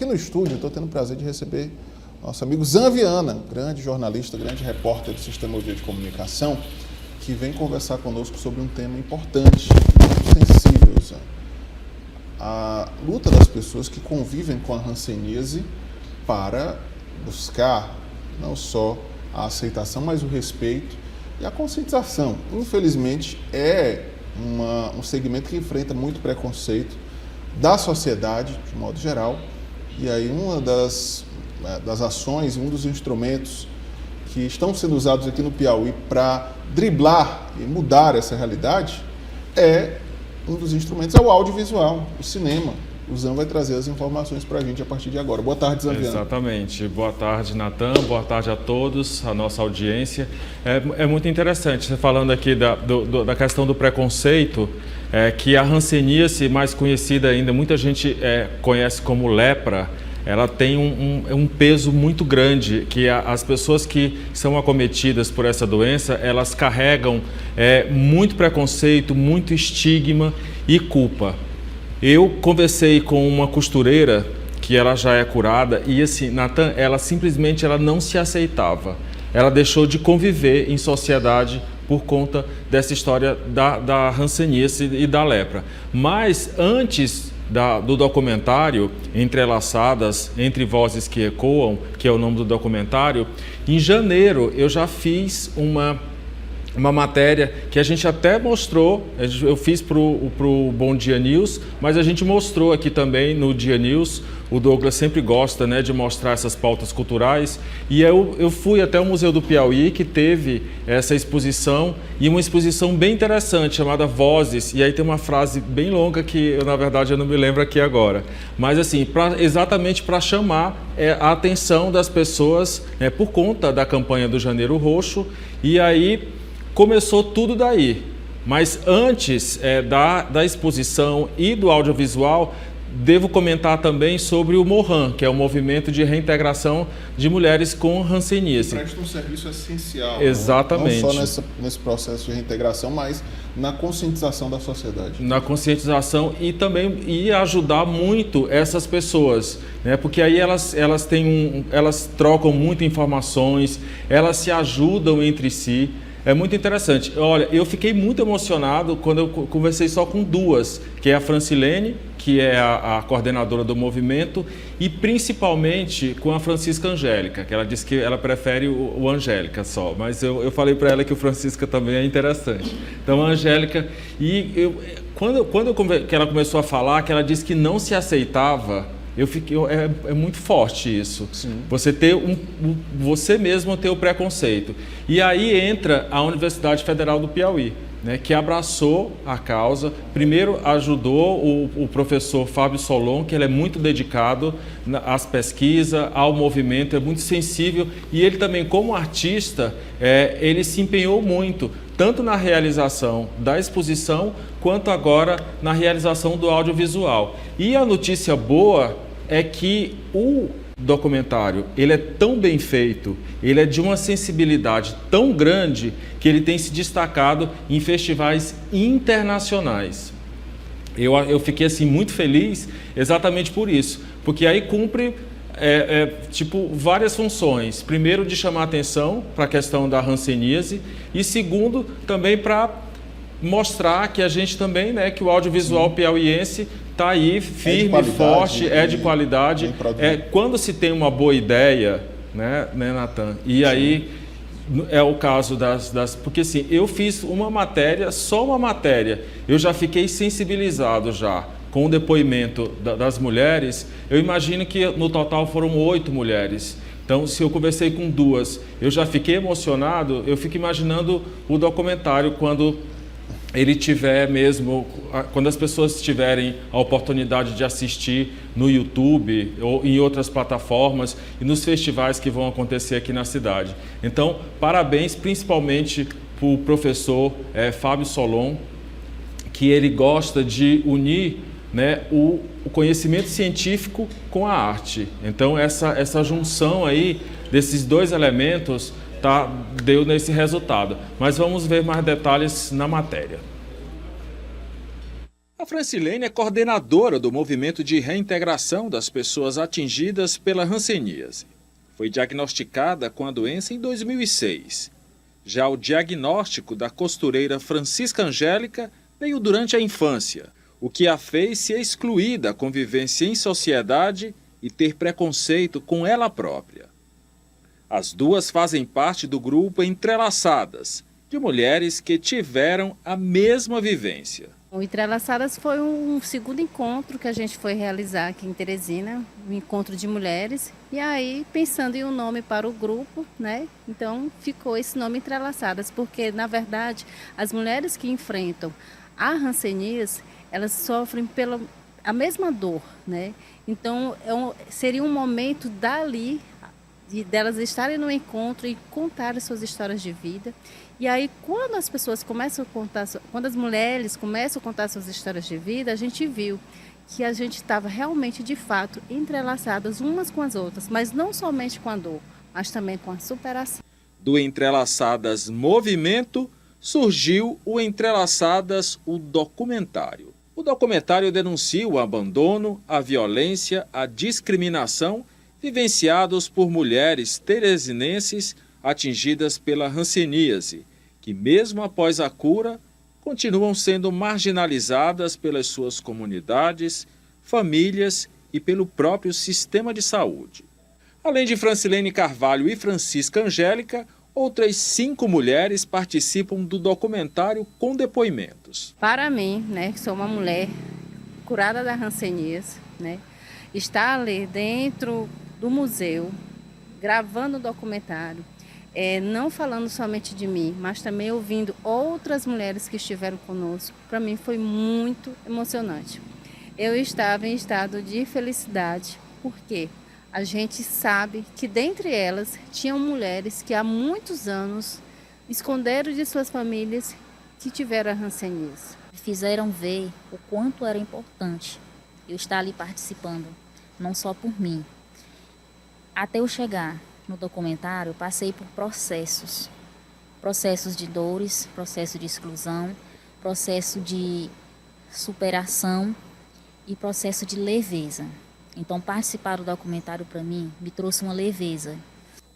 Aqui no estúdio, estou tendo o prazer de receber nosso amigo Zan Viana, grande jornalista, grande repórter do Sistema UD de Comunicação, que vem conversar conosco sobre um tema importante, muito sensível, Zan. A luta das pessoas que convivem com a hanseníase para buscar não só a aceitação, mas o respeito e a conscientização. Infelizmente, é um segmento que enfrenta muito preconceito da sociedade, de modo geral. E aí uma das ações, um dos instrumentos que estão sendo usados aqui no Piauí para driblar e mudar essa realidade um dos instrumentos é o audiovisual, o cinema. O Zan vai trazer as informações para a gente a partir de agora. Boa tarde, Zan Viana. Exatamente. Boa tarde, Natan. Boa tarde a todos, a nossa audiência. É muito interessante você falando aqui da questão do preconceito, que a hanseníase, mais conhecida ainda, muita gente conhece como lepra, ela tem um peso muito grande, que as pessoas que são acometidas por essa doença, elas carregam muito preconceito, muito estigma e culpa. Eu conversei com uma costureira que ela já é curada e assim, Natan, ela simplesmente não se aceitava. Ela deixou de conviver em sociedade por conta dessa história da hanseníase e da lepra. Mas antes do documentário, Entrelaçadas, Entre Vozes que Ecoam, que é o nome do documentário, em janeiro eu já fiz uma matéria que a gente até mostrou, eu fiz para o Bom Dia News, mas a gente mostrou aqui também no Dia News. O Douglas sempre gosta, né, de mostrar essas pautas culturais, e eu fui até o Museu do Piauí, que teve essa exposição, e uma exposição bem interessante, chamada Vozes, e aí tem uma frase bem longa que, na verdade, eu não me lembro aqui agora, mas assim, exatamente para chamar a atenção das pessoas, né, por conta da campanha do Janeiro Roxo, e aí começou tudo daí. Mas antes da exposição e do audiovisual, devo comentar também sobre o MOHAN, que é o Movimento de Reintegração de Mulheres com Hanseníase. Presta um serviço essencial. Exatamente. Não só nesse processo de reintegração, mas na conscientização da sociedade. Na conscientização e também ajudar muito essas pessoas, né? Porque aí elas trocam muitas informações, elas se ajudam entre si. É muito interessante. Olha, eu fiquei muito emocionado quando eu conversei só com duas, que é a Francilene, que é a coordenadora do movimento, e principalmente com a Francisca Angélica, que ela disse que ela prefere o Angélica só, mas eu falei para ela que o Francisca também é interessante. Então a Angélica, quando que ela começou a falar, que ela disse que não se aceitava, é muito forte isso. Sim. Você mesmo ter o preconceito. E aí entra a Universidade Federal do Piauí, né, que abraçou a causa. Primeiro ajudou o professor Fábio Solon, que ele é muito dedicado às pesquisas, ao movimento, é muito sensível, e ele também, como artista, ele se empenhou muito, tanto na realização da exposição, quanto agora na realização do audiovisual. E a notícia boa é que o documentário, ele é tão bem feito, ele é de uma sensibilidade tão grande, que ele tem se destacado em festivais internacionais. Eu fiquei assim muito feliz exatamente por isso, porque aí cumpre várias funções. Primeiro, de chamar atenção para a questão da hanseníase, e segundo, também para mostrar que a gente também, né, que o audiovisual piauiense está aí firme, forte, de qualidade. Quando se tem uma boa ideia, né, Natan? E aí é o caso porque assim, eu fiz uma matéria, só uma matéria, eu já fiquei sensibilizado já com o depoimento das mulheres. Eu imagino que no total foram 8 mulheres. Então, se eu conversei com 2, eu já fiquei emocionado. Eu fico imaginando o documentário quando ele tiver mesmo, quando as pessoas tiverem a oportunidade de assistir no YouTube ou em outras plataformas e nos festivais que vão acontecer aqui na cidade. Então, parabéns principalmente para o professor Fábio Solon, que ele gosta de unir, né, o conhecimento científico com a arte. Então, essa junção aí desses dois elementos deu nesse resultado. Mas vamos ver mais detalhes na matéria. A Francilene é coordenadora do movimento de reintegração das pessoas atingidas pela hanseníase. Foi diagnosticada com a doença em 2006. Já o diagnóstico da costureira Francisca Angélica veio durante a infância, o que a fez se excluir da convivência em sociedade e ter preconceito com ela própria. As duas fazem parte do grupo Entrelaçadas, de mulheres que tiveram a mesma vivência. O Entrelaçadas foi um segundo encontro que a gente foi realizar aqui em Teresina, um encontro de mulheres. E aí, pensando em um nome para o grupo, né? Então ficou esse nome Entrelaçadas, porque na verdade as mulheres que enfrentam a hanseníase, elas sofrem pela a mesma dor, né? Então seria um momento dali delas estarem no encontro e contarem suas histórias de vida. E aí, quando as pessoas começam a contar, quando as mulheres começam a contar suas histórias de vida, a gente viu que a gente estava realmente, de fato, entrelaçadas umas com as outras, mas não somente com a dor, mas também com a superação. Do Entrelaçadas Movimento surgiu o Entrelaçadas, o documentário. O documentário denuncia o abandono, a violência, a discriminação vivenciados por mulheres teresinenses atingidas pela hanseníase, que mesmo após a cura, continuam sendo marginalizadas pelas suas comunidades, famílias e pelo próprio sistema de saúde. Além de Francilene Carvalho e Francisca Angélica, outras 5 mulheres participam do documentário com depoimentos. Para mim, né, que sou uma mulher curada da hanseníase, né, estar ali dentro do museu, gravando o documentário, não falando somente de mim, mas também ouvindo outras mulheres que estiveram conosco, para mim foi muito emocionante. Eu estava em estado de felicidade, porque a gente sabe que dentre elas tinham mulheres que há muitos anos esconderam de suas famílias que tiveram a hanseníase. Fizeram ver o quanto era importante eu estar ali participando, não só por mim. Até eu chegar no documentário, eu passei por processos de dores, processo de exclusão, processo de superação e processo de leveza. Então, participar do documentário, para mim, me trouxe uma leveza.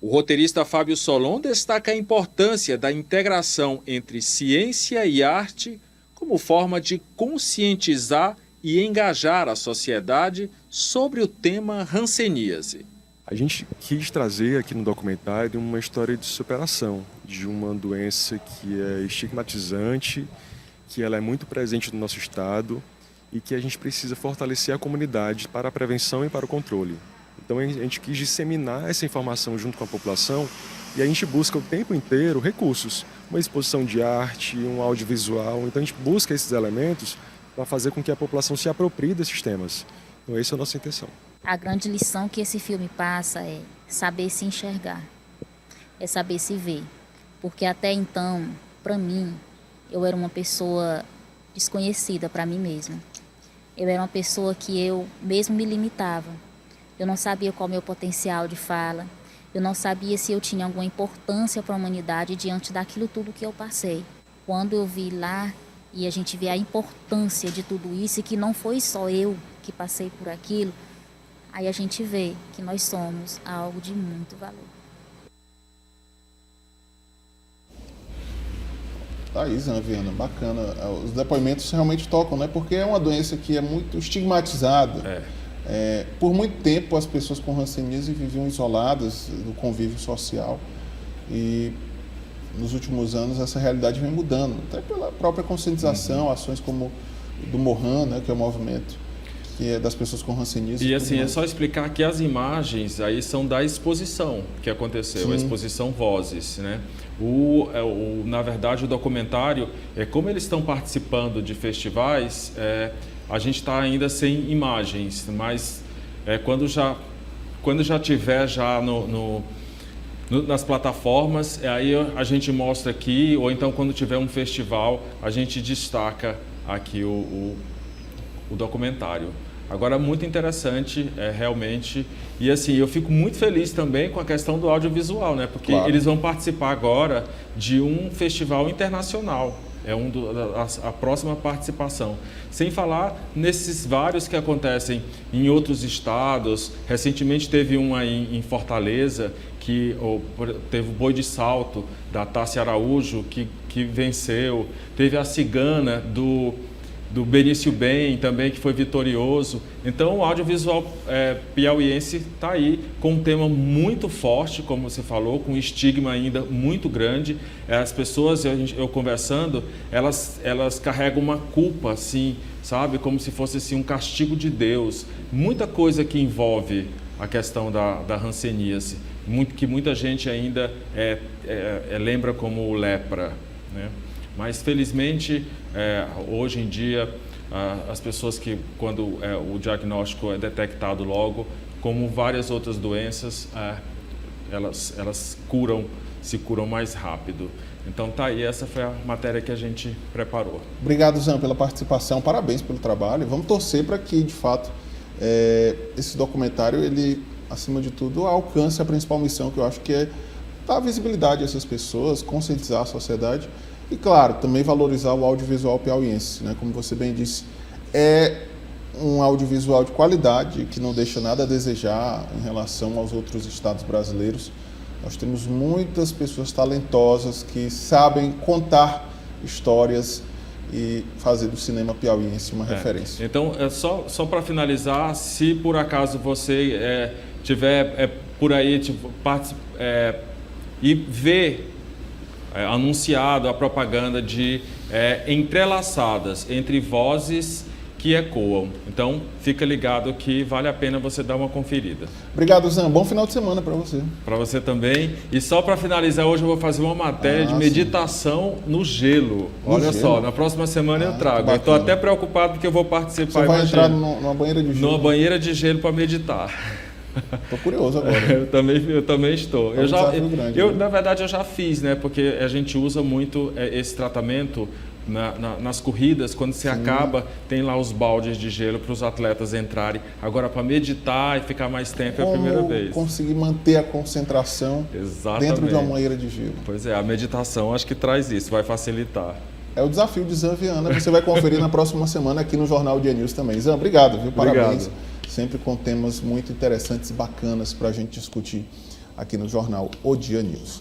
O roteirista Fábio Solon destaca a importância da integração entre ciência e arte como forma de conscientizar e engajar a sociedade sobre o tema hanseníase. A gente quis trazer aqui no documentário uma história de superação, de uma doença que é estigmatizante, que ela é muito presente no nosso estado e que a gente precisa fortalecer a comunidade para a prevenção e para o controle. Então a gente quis disseminar essa informação junto com a população e a gente busca o tempo inteiro recursos, uma exposição de arte, um audiovisual. Então a gente busca esses elementos para fazer com que a população se aproprie desses temas. Então essa é a nossa intenção. A grande lição que esse filme passa é saber se enxergar, é saber se ver. Porque até então, para mim, eu era uma pessoa desconhecida para mim mesma. Eu era uma pessoa que eu mesmo me limitava. Eu não sabia qual o meu potencial de fala. Eu não sabia se eu tinha alguma importância para a humanidade diante daquilo tudo que eu passei. Quando eu vi lá e a gente vê a importância de tudo isso e que não foi só eu que passei por aquilo, aí a gente vê que nós somos algo de muito valor. Tá aí, Zanviana, bacana. Os depoimentos realmente tocam, né? Porque é uma doença que é muito estigmatizada. Por muito tempo as pessoas com hanseníase viviam isoladas do convívio social e nos últimos anos essa realidade vem mudando, até pela própria conscientização, ações como do Mohan, né, que é o movimento que é das pessoas com hanseníase. E assim, é só explicar que as imagens aí são da exposição que aconteceu, a exposição Vozes, né? Na verdade, o documentário, como eles estão participando de festivais, a gente está ainda sem imagens, mas quando já tiver já nas plataformas, aí a gente mostra aqui, ou então quando tiver um festival, a gente destaca aqui o documentário. Agora, muito interessante, realmente, e assim, eu fico muito feliz também com a questão do audiovisual, né? Porque claro, eles vão participar agora de um festival internacional. É a próxima participação. Sem falar nesses vários que acontecem em outros estados. Recentemente teve um aí em Fortaleza, que teve o boi de salto da Tássia Araújo, que venceu. Teve a cigana do Benício Bem também, que foi vitorioso. Então o audiovisual piauiense está aí com um tema muito forte, como você falou, com um estigma ainda muito grande. As pessoas, eu conversando, elas carregam uma culpa, assim, sabe? Como se fosse assim, um castigo de Deus. Muita coisa que envolve a questão da hanseníase, que muita gente ainda lembra como lepra, né? Mas, felizmente, hoje em dia, as pessoas que, quando o diagnóstico é detectado logo, como várias outras doenças, elas se curam mais rápido. Então, tá aí, essa foi a matéria que a gente preparou. Obrigado, Zan, pela participação, parabéns pelo trabalho. Vamos torcer para que, de fato, esse documentário, ele, acima de tudo, alcance a principal missão, que eu acho que é dar visibilidade a essas pessoas, conscientizar a sociedade. E, claro, também valorizar o audiovisual piauiense, né? Como você bem disse, é um audiovisual de qualidade que não deixa nada a desejar em relação aos outros estados brasileiros. Nós temos muitas pessoas talentosas que sabem contar histórias e fazer do cinema piauiense uma referência. Então, só para finalizar, se por acaso você tiver por aí e ver anunciado a propaganda de entrelaçadas entre vozes que ecoam. Então, fica ligado que vale a pena você dar uma conferida. Obrigado, Zan. Bom final de semana para você. Para você também. E só para finalizar, hoje eu vou fazer uma matéria de meditação no gelo. Olha só, na próxima semana eu trago. Eu estou até preocupado porque eu vou participar. Você vai entrar numa banheira de gelo? Numa banheira de gelo para meditar. Estou curioso agora. Eu também estou. Na verdade, eu já fiz, né? Porque a gente usa muito esse tratamento nas corridas. Quando você acaba, tem lá os baldes de gelo para os atletas entrarem. Agora, para meditar e ficar mais tempo, é a primeira vez. Conseguir manter a concentração dentro de uma banheira de gelo. Pois é, a meditação acho que traz isso, vai facilitar. É o desafio de Zan Viana. Você vai conferir na próxima semana aqui no Jornal Dia News também. Zan, obrigado, viu? Parabéns. Sempre com temas muito interessantes e bacanas para a gente discutir aqui no jornal O Dia News.